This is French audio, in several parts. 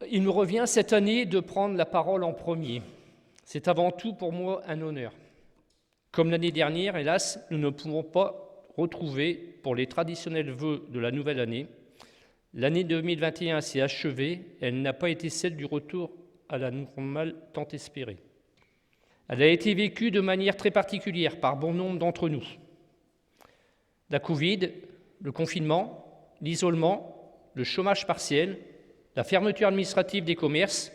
Il me revient cette année de prendre la parole en premier. C'est avant tout pour moi un honneur. Comme l'année dernière, hélas, nous ne pouvons pas retrouver pour les traditionnels vœux de la nouvelle année. L'année 2021 s'est achevée, elle n'a pas été celle du retour à la normale tant espérée. Elle a été vécue de manière très particulière par bon nombre d'entre nous. La Covid, le confinement, l'isolement, le chômage partiel, la fermeture administrative des commerces,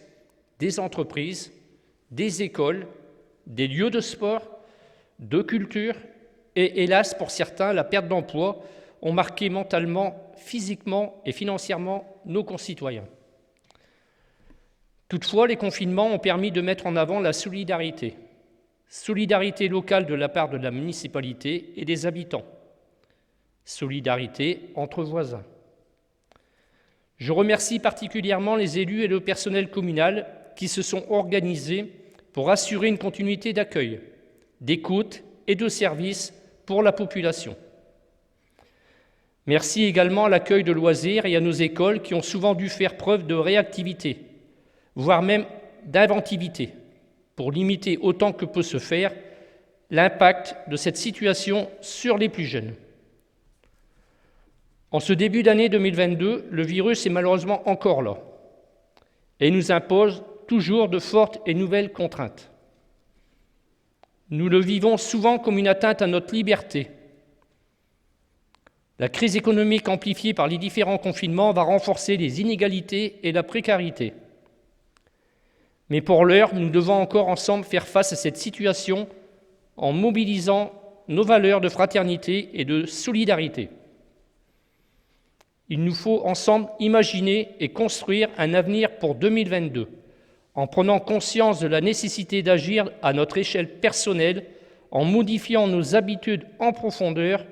des entreprises, des écoles, des lieux de sport, de culture et, hélas, pour certains, la perte d'emploi ont marqué mentalement, physiquement et financièrement nos concitoyens. Toutefois, les confinements ont permis de mettre en avant la solidarité locale de la part de la municipalité et des habitants, solidarité entre voisins. Je remercie particulièrement les élus et le personnel communal qui se sont organisés pour assurer une continuité d'accueil, d'écoute et de service pour la population. Merci également à l'accueil de loisirs et à nos écoles qui ont souvent dû faire preuve de réactivité, voire même d'inventivité, pour limiter autant que peut se faire l'impact de cette situation sur les plus jeunes. En ce début d'année 2022, le virus est malheureusement encore là et nous impose toujours de fortes et nouvelles contraintes. Nous le vivons souvent comme une atteinte à notre liberté. La crise économique amplifiée par les différents confinements va renforcer les inégalités et la précarité. Mais pour l'heure, nous devons encore ensemble faire face à cette situation en mobilisant nos valeurs de fraternité et de solidarité. Il nous faut ensemble imaginer et construire un avenir pour 2022, en prenant conscience de la nécessité d'agir à notre échelle personnelle, en modifiant nos habitudes en profondeur,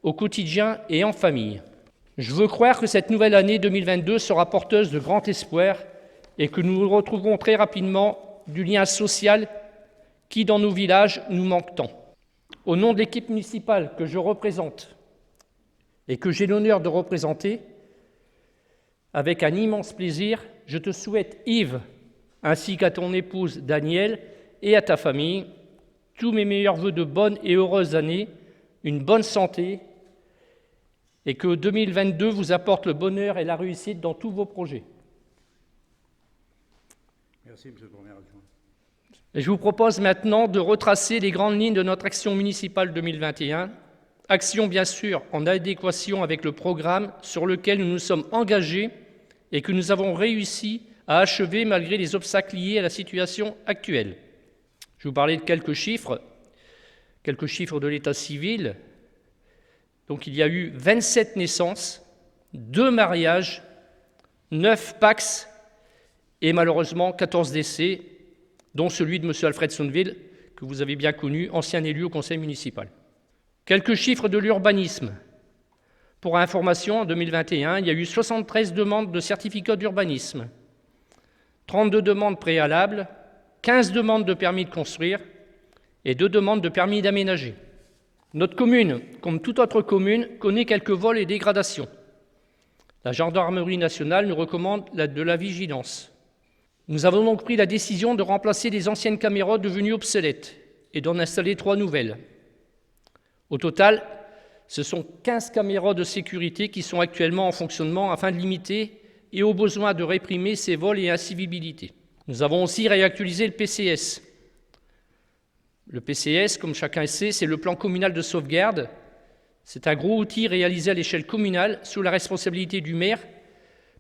au quotidien et en famille. Je veux croire que cette nouvelle année 2022 sera porteuse de grand espoir et que nous retrouverons très rapidement du lien social qui, dans nos villages, nous manque tant. Au nom de l'équipe municipale que je représente et que j'ai l'honneur de représenter, avec un immense plaisir, je te souhaite, Yves, ainsi qu'à ton épouse Danielle et à ta famille, tous mes meilleurs vœux de bonnes et heureuses années, une bonne santé, et que 2022 vous apporte le bonheur et la réussite dans tous vos projets. Merci, Monsieur le Premier adjoint. Et je vous propose maintenant de retracer les grandes lignes de notre action municipale 2021, action bien sûr en adéquation avec le programme sur lequel nous nous sommes engagés et que nous avons réussi à achever malgré les obstacles liés à la situation actuelle. Je vais vous parler de quelques chiffres de l'état civil. Donc il y a eu 27 naissances, 2 mariages, 9 PACS et malheureusement 14 décès, dont celui de M. Alfred Sonneville, que vous avez bien connu, ancien élu au conseil municipal. Quelques chiffres de l'urbanisme. Pour information, en 2021, il y a eu 73 demandes de certificat d'urbanisme, 32 demandes préalables, 15 demandes de permis de construire et 2 demandes de permis d'aménager. Notre commune, comme toute autre commune, connaît quelques vols et dégradations. La gendarmerie nationale nous recommande de la vigilance. Nous avons donc pris la décision de remplacer les anciennes caméras devenues obsolètes et d'en installer 3 nouvelles. Au total, ce sont 15 caméras de sécurité qui sont actuellement en fonctionnement afin de limiter et au besoin de réprimer ces vols et incivilités. Nous avons aussi réactualisé le PCS. Le PCS, comme chacun sait, c'est le plan communal de sauvegarde. C'est un gros outil réalisé à l'échelle communale sous la responsabilité du maire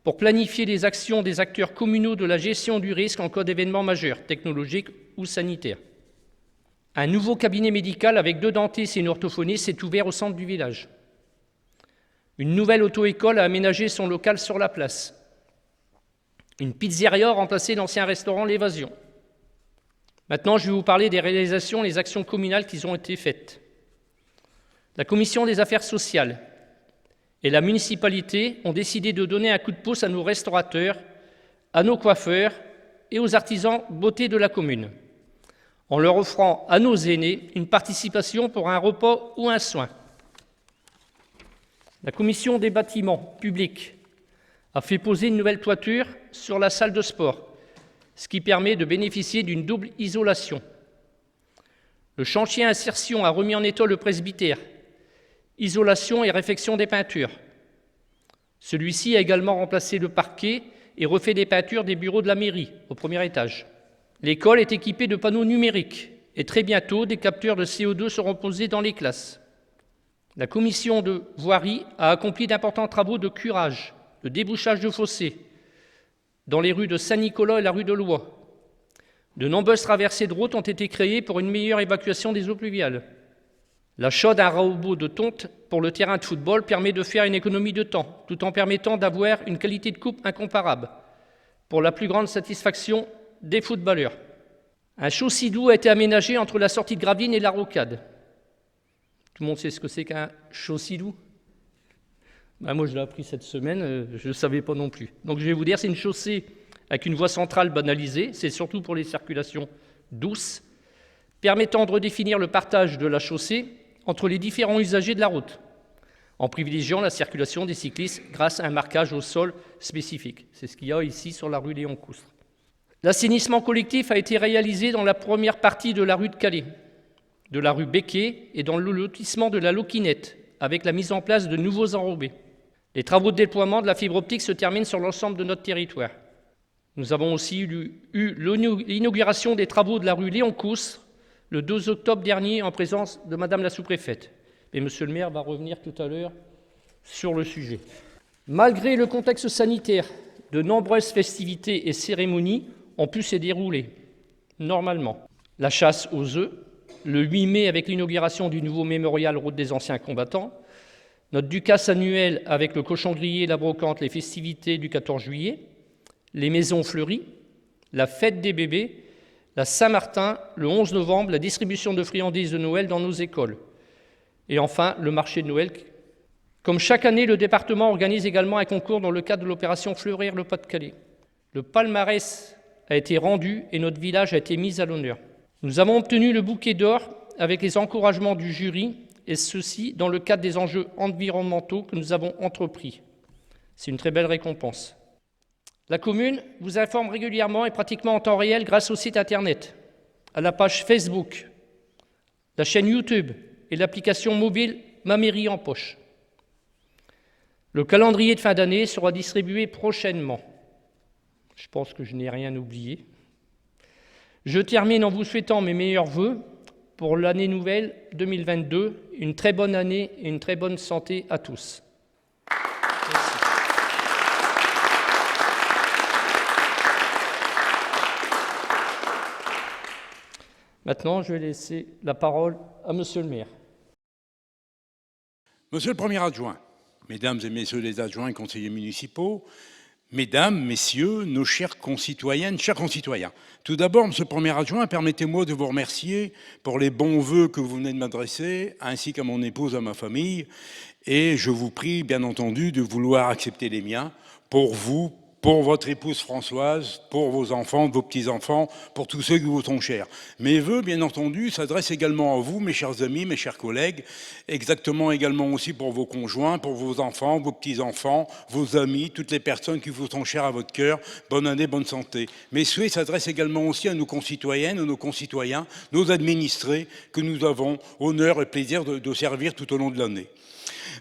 pour planifier les actions des acteurs communaux de la gestion du risque en cas d'événements majeurs, technologiques ou sanitaires. Un nouveau cabinet médical avec 2 dentistes et une orthophoniste s'est ouvert au centre du village. Une nouvelle auto-école a aménagé son local sur la place. Une pizzeria a remplacé l'ancien restaurant L'Évasion. Maintenant, je vais vous parler des réalisations et des actions communales qui ont été faites. La commission des affaires sociales et la municipalité ont décidé de donner un coup de pouce à nos restaurateurs, à nos coiffeurs et aux artisans beauté de la commune, en leur offrant à nos aînés une participation pour un repas ou un soin. La commission des bâtiments publics a fait poser une nouvelle toiture sur la salle de sport, ce qui permet de bénéficier d'une double isolation. Le chantier Insertion a remis en état le presbytère, isolation et réfection des peintures. Celui-ci a également remplacé le parquet et refait des peintures des bureaux de la mairie, au premier étage. L'école est équipée de panneaux numériques et très bientôt, des capteurs de CO2 seront posés dans les classes. La commission de voirie a accompli d'importants travaux de curage, de débouchage de fossés, dans les rues de Saint-Nicolas et la rue de Lois. De nombreuses traversées de routes ont été créées pour une meilleure évacuation des eaux pluviales. L'achat d'un robot de tonte pour le terrain de football permet de faire une économie de temps, tout en permettant d'avoir une qualité de coupe incomparable, pour la plus grande satisfaction des footballeurs. Un chaussidou a été aménagé entre la sortie de Gravelines et la Rocade. Tout le monde sait ce que c'est qu'un chaussidou ? Moi, je l'ai appris cette semaine, je ne savais pas non plus. Donc, je vais vous dire, c'est une chaussée avec une voie centrale banalisée, c'est surtout pour les circulations douces, permettant de redéfinir le partage de la chaussée entre les différents usagers de la route, en privilégiant la circulation des cyclistes grâce à un marquage au sol spécifique. C'est ce qu'il y a ici sur la rue Léon Coustre. L'assainissement collectif a été réalisé dans la première partie de la rue de Calais, de la rue Becquet et dans le lotissement de la Loquinette, avec la mise en place de nouveaux enrobés. Les travaux de déploiement de la fibre optique se terminent sur l'ensemble de notre territoire. Nous avons aussi eu l'inauguration des travaux de la rue Léon Coustre le 2 octobre dernier en présence de Madame la sous-préfète. Et Monsieur le maire va revenir tout à l'heure sur le sujet. Malgré le contexte sanitaire, de nombreuses festivités et cérémonies ont pu se dérouler normalement. La chasse aux œufs, le 8 mai avec l'inauguration du nouveau mémorial Route des anciens combattants, notre Ducasse annuel avec le cochon grillé, la brocante, les festivités du 14 juillet, les maisons fleuries, la fête des bébés, la Saint-Martin, le 11 novembre, la distribution de friandises de Noël dans nos écoles. Et enfin, le marché de Noël. Comme chaque année, le département organise également un concours dans le cadre de l'opération Fleurir le Pas-de-Calais. Le palmarès a été rendu et notre village a été mis à l'honneur. Nous avons obtenu le bouquet d'or avec les encouragements du jury, et ceci dans le cadre des enjeux environnementaux que nous avons entrepris. C'est une très belle récompense. La commune vous informe régulièrement et pratiquement en temps réel grâce au site internet, à la page Facebook, la chaîne YouTube et l'application mobile Ma mairie en poche. Le calendrier de fin d'année sera distribué prochainement. Je pense que je n'ai rien oublié. Je termine en vous souhaitant mes meilleurs vœux pour l'année nouvelle 2022, une très bonne année et une très bonne santé à tous. Merci. Maintenant, je vais laisser la parole à Monsieur le maire. Monsieur le Premier adjoint, Mesdames et Messieurs les adjoints et conseillers municipaux, Mesdames, Messieurs, nos chères concitoyennes, chers concitoyens. Tout d'abord, Monsieur le Premier adjoint, permettez-moi de vous remercier pour les bons vœux que vous venez de m'adresser, ainsi qu'à mon épouse, à ma famille. Et je vous prie, bien entendu, de vouloir accepter les miens pour vous, pour votre épouse Françoise, pour vos enfants, vos petits-enfants, pour tous ceux qui vous sont chers. Mes vœux, bien entendu, s'adressent également à vous, mes chers amis, mes chers collègues, exactement également aussi pour vos conjoints, pour vos enfants, vos petits-enfants, vos amis, toutes les personnes qui vous sont chères à votre cœur. Bonne année, bonne santé. Mes souhaits s'adressent également aussi à nos concitoyennes, à nos concitoyens, nos administrés, que nous avons honneur et plaisir de servir tout au long de l'année.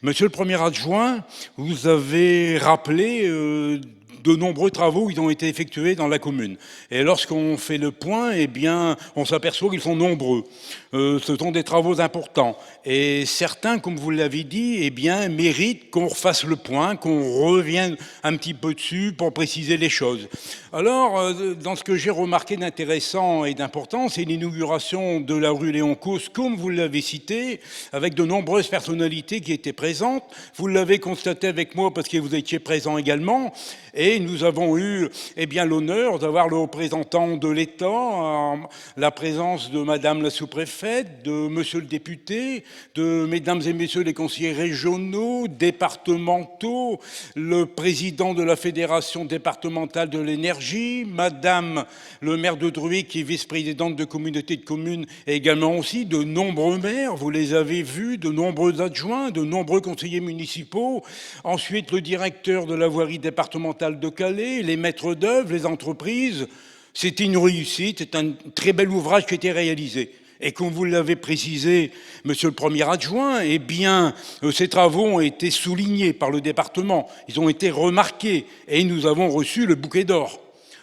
Monsieur le Premier adjoint, vous avez rappelé de nombreux travaux qui ont été effectués dans la commune. Et lorsqu'on fait le point, eh bien, on s'aperçoit qu'ils sont nombreux. Ce sont des travaux importants. Et certains, comme vous l'avez dit, eh bien, méritent qu'on refasse le point, qu'on revienne un petit peu dessus pour préciser les choses. Alors, dans ce que j'ai remarqué d'intéressant et d'important, c'est l'inauguration de la rue Léon Coustre, comme vous l'avez cité, avec de nombreuses personnalités qui étaient présentes. Vous l'avez constaté avec moi parce que vous étiez présents également. Et Et nous avons eu l'honneur d'avoir le représentant de l'État, la présence de Madame la sous-préfète, de Monsieur le député, de Mesdames et Messieurs les conseillers régionaux, départementaux, le président de la Fédération départementale de l'énergie, Madame le maire de Druy, qui est vice-présidente de communauté de communes, et également aussi de nombreux maires, vous les avez vus, de nombreux adjoints, de nombreux conseillers municipaux, ensuite le directeur de la voirie départementale de Calais, les maîtres d'œuvre, les entreprises. C'était une réussite, c'est un très bel ouvrage qui a été réalisé. Et comme vous l'avez précisé, monsieur le premier adjoint, ces travaux ont été soulignés par le département, ils ont été remarqués et nous avons reçu le bouquet d'or.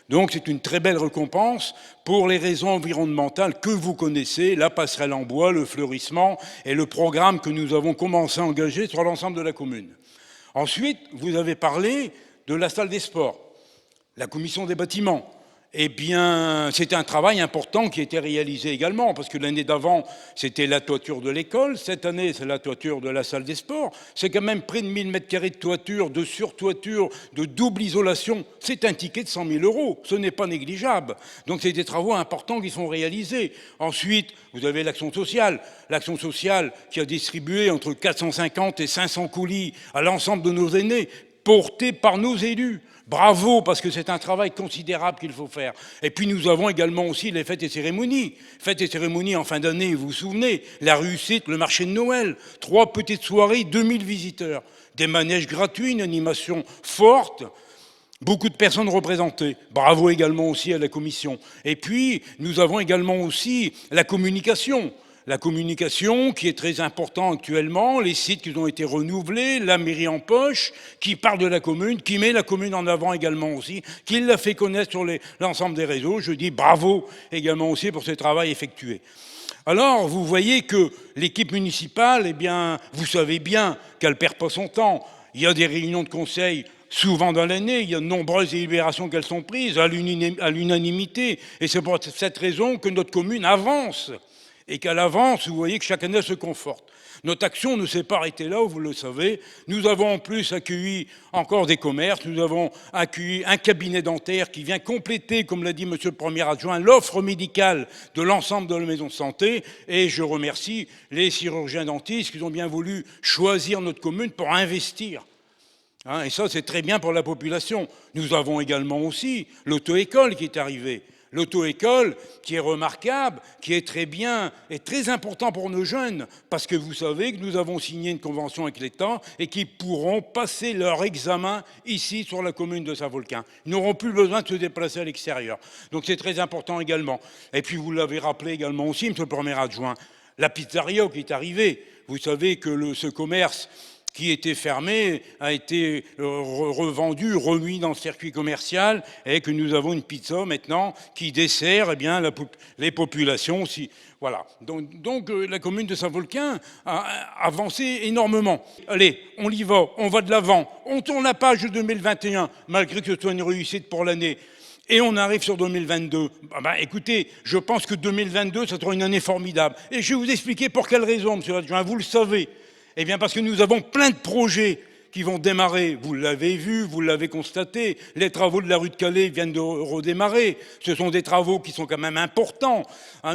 Donc c'est une très belle récompense pour les raisons environnementales que vous connaissez, la passerelle en bois, le fleurissement et le programme que nous avons commencé à engager sur l'ensemble de la commune. Ensuite, vous avez parlé de la salle des sports, la commission des bâtiments. C'est un travail important qui a été réalisé également, parce que l'année d'avant, c'était la toiture de l'école. Cette année, c'est la toiture de la salle des sports. C'est quand même près de 1000 m² de toiture, de surtoiture, de double isolation. C'est un ticket de 100 000 €. Ce n'est pas négligeable. Donc, c'est des travaux importants qui sont réalisés. Ensuite, vous avez l'action sociale. L'action sociale qui a distribué entre 450 et 500 colis à l'ensemble de nos aînés, portés par nos élus. Bravo, parce que c'est un travail considérable qu'il faut faire. Et puis nous avons également aussi les fêtes et cérémonies. Fêtes et cérémonies en fin d'année, vous vous souvenez, la réussite, le marché de Noël, 3 petites soirées, 2000 visiteurs, des manèges gratuits, une animation forte, beaucoup de personnes représentées. Bravo également aussi à la commission. Et puis nous avons également aussi la communication. La communication qui est très importante actuellement, les sites qui ont été renouvelés, la mairie en poche, qui parle de la commune, qui met la commune en avant également aussi, qui l'a fait connaître sur l'ensemble des réseaux. Je dis bravo également aussi pour ce travail effectué. Alors, vous voyez que l'équipe municipale, vous savez bien qu'elle ne perd pas son temps. Il y a des réunions de conseil souvent dans l'année, il y a de nombreuses délibérations qu'elles sont prises à l'unanimité. Et c'est pour cette raison que notre commune avance. Et qu'à l'avance, vous voyez que chaque année se conforte. Notre action ne s'est pas arrêtée là, vous le savez. Nous avons en plus accueilli encore des commerces, nous avons accueilli un cabinet dentaire qui vient compléter, comme l'a dit monsieur le premier adjoint, l'offre médicale de l'ensemble de la maison de santé. Et je remercie les chirurgiens dentistes qui ont bien voulu choisir notre commune pour investir. Et ça, c'est très bien pour la population. Nous avons également aussi l'auto-école qui est arrivée. L'auto-école qui est remarquable, qui est très bien et très important pour nos jeunes, parce que vous savez que nous avons signé une convention avec l'État et qu'ils pourront passer leur examen ici sur la commune de Saint-Volquin. Ils n'auront plus besoin de se déplacer à l'extérieur. Donc c'est très important également. Et puis vous l'avez rappelé également aussi, monsieur le premier adjoint, la pizzeria qui est arrivée. Vous savez que ce commerce qui était fermé, a été revendu, remis dans le circuit commercial, et que nous avons une pizza maintenant qui dessert les populations. Voilà. Donc la commune de Saint-Volquin a avancé énormément. Allez, on y va, on va de l'avant, on tourne la page de 2021, malgré que ce soit une réussite pour l'année. Et on arrive sur 2022. Écoutez, je pense que 2022, ça sera une année formidable. Et je vais vous expliquer pour quelle raison, monsieur l'adjoint, vous le savez. Parce que nous avons plein de projets qui vont démarrer. Vous l'avez vu, vous l'avez constaté. Les travaux de la rue de Calais viennent de redémarrer. Ce sont des travaux qui sont quand même importants.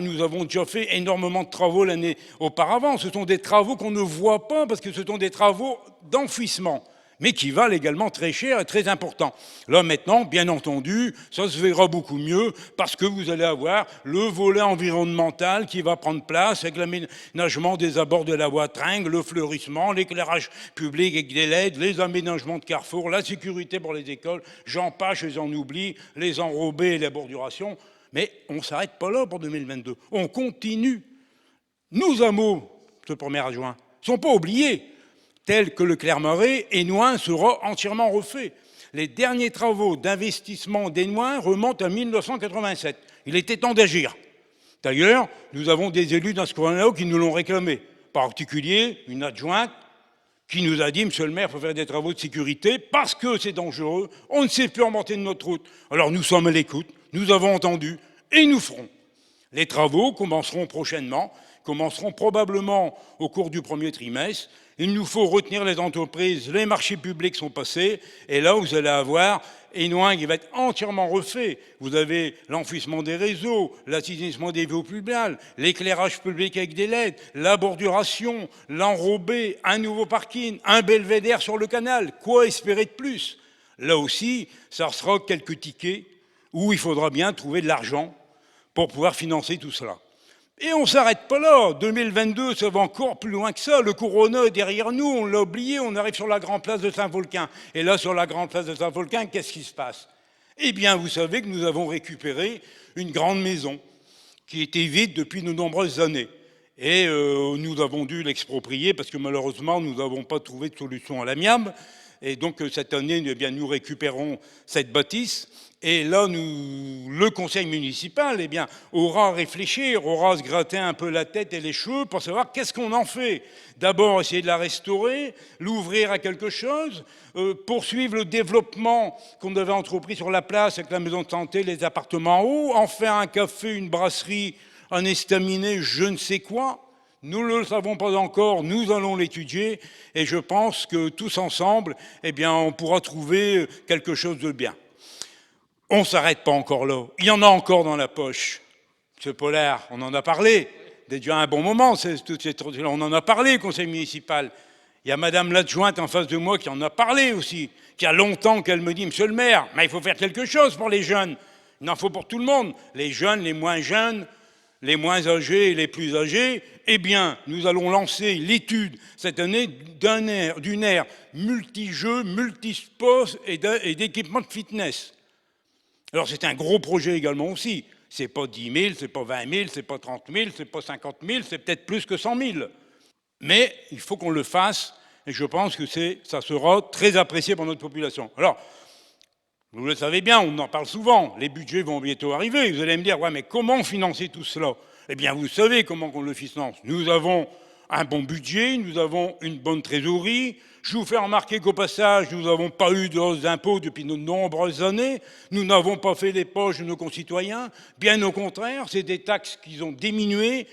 Nous avons déjà fait énormément de travaux l'année auparavant. Ce sont des travaux qu'on ne voit pas parce que ce sont des travaux d'enfouissement, mais qui valent également très cher et très important. Là, maintenant, bien entendu, ça se verra beaucoup mieux parce que vous allez avoir le volet environnemental qui va prendre place avec l'aménagement des abords de la voie Tringle, le fleurissement, l'éclairage public avec des LED, les aménagements de carrefour, la sécurité pour les écoles, j'en passe et j'en oublie, les enrobés et la borduration. Mais on ne s'arrête pas là pour 2022. On continue. Nos hameaux, ce premier adjoint, ne sont pas oubliés, tels que le Clermarais, Énoin sera entièrement refait. Les derniers travaux d'investissement d'Énoin remontent à 1987. Il était temps d'agir. D'ailleurs, nous avons des élus dans ce coin-là qui nous l'ont réclamé. En particulier, une adjointe qui nous a dit « Monsieur le maire, il faut faire des travaux de sécurité parce que c'est dangereux, on ne sait plus remonter de notre route. » Alors nous sommes à l'écoute, nous avons entendu et nous ferons. Les travaux commenceront prochainement, commenceront probablement au cours du premier trimestre. Il nous faut retenir les entreprises, les marchés publics sont passés, et là vous allez avoir Hénoing qui va être entièrement refait. Vous avez l'enfouissement des réseaux, l'assainissement des eaux pluviales, l'éclairage public avec des LED, la borduration, l'enrobé, un nouveau parking, un belvédère sur le canal. Quoi espérer de plus? Là aussi, ça sera quelques tickets où il faudra bien trouver de l'argent pour pouvoir financer tout cela. Et on ne s'arrête pas là. 2022, ça va encore plus loin que ça. Le Corona est derrière nous, on l'a oublié, on arrive sur la grande place de Saint-Volquin. Et là, sur la grande place de Saint-Volquin, qu'est-ce qui se passe? Eh bien, vous savez que nous avons récupéré une grande maison qui était vide depuis de nombreuses années. Et nous avons dû l'exproprier parce que malheureusement, nous n'avons pas trouvé de solution à l'amiable. Et donc, cette année, eh bien, nous récupérons cette bâtisse. Et là, le conseil municipal aura à réfléchir, aura à se gratter un peu la tête et les cheveux pour savoir qu'est-ce qu'on en fait. D'abord, essayer de la restaurer, l'ouvrir à quelque chose, poursuivre le développement qu'on avait entrepris sur la place avec la maison de santé, les appartements en haut, en faire un café, une brasserie, un estaminet, je ne sais quoi. Nous ne le savons pas encore, nous allons l'étudier et je pense que tous ensemble, on pourra trouver quelque chose de bien. On ne s'arrête pas encore là. Il y en a encore dans la poche. M. Pollard, on en a parlé. Déjà un bon moment, on en a parlé au conseil municipal. Il y a madame l'adjointe en face de moi qui en a parlé aussi, qui a longtemps qu'elle me dit, monsieur le maire, mais il faut faire quelque chose pour les jeunes. Il en faut pour tout le monde. Les jeunes, les moins jeunes, les moins âgés et les plus âgés. Eh bien, nous allons lancer l'étude cette année d'une aire multi-jeux, multi-sports et d'équipements de fitness. Alors c'est un gros projet également aussi. C'est pas 10 000, c'est pas 20 000, c'est pas 30 000, c'est pas 50 000, c'est peut-être plus que 100 000. Mais il faut qu'on le fasse et je pense que ça sera très apprécié par notre population. Alors, vous le savez bien, on en parle souvent, les budgets vont bientôt arriver. Vous allez me dire, ouais, mais comment financer tout cela? Eh bien, vous savez comment on le finance. Nous avons un bon budget, nous avons une bonne trésorerie. Je vous fais remarquer qu'au passage, nous n'avons pas eu de hausse d'impôts depuis de nombreuses années. Nous n'avons pas fait les poches de nos concitoyens. Bien au contraire, c'est des taxes qui ont diminué.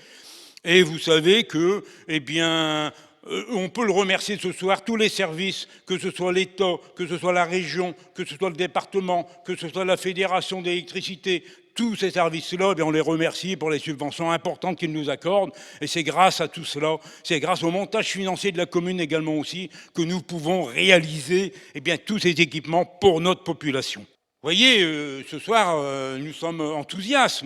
Et vous savez que, on peut le remercier ce soir, tous les services, que ce soit l'État, que ce soit la région, que ce soit le département, que ce soit la Fédération d'électricité, tous ces services-là, on les remercie pour les subventions importantes qu'ils nous accordent. Et c'est grâce à tout cela, c'est grâce au montage financier de la commune également aussi, que nous pouvons réaliser tous ces équipements pour notre population. Vous voyez, ce soir, nous sommes enthousiastes,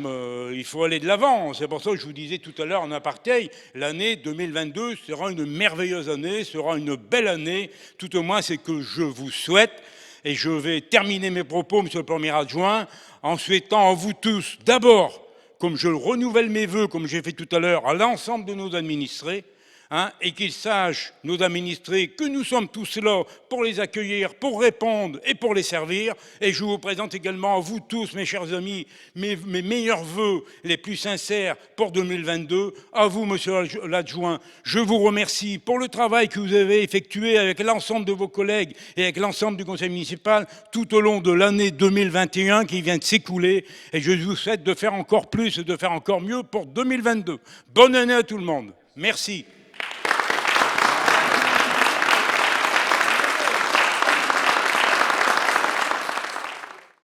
il faut aller de l'avant. C'est pour ça que je vous disais tout à l'heure en aparté, l'année 2022 sera une merveilleuse année, sera une belle année, tout au moins c'est que je vous souhaite. Et je vais terminer mes propos, monsieur le premier adjoint, en souhaitant à vous tous, d'abord, comme je renouvelle mes vœux, comme j'ai fait tout à l'heure, à l'ensemble de nos administrés, et qu'ils sachent, nos administrés, que nous sommes tous là pour les accueillir, pour répondre et pour les servir. Et je vous présente également à vous tous, mes chers amis, mes meilleurs vœux les plus sincères pour 2022. À vous, monsieur l'adjoint, je vous remercie pour le travail que vous avez effectué avec l'ensemble de vos collègues et avec l'ensemble du conseil municipal tout au long de l'année 2021 qui vient de s'écouler. Et je vous souhaite de faire encore plus et de faire encore mieux pour 2022. Bonne année à tout le monde. Merci.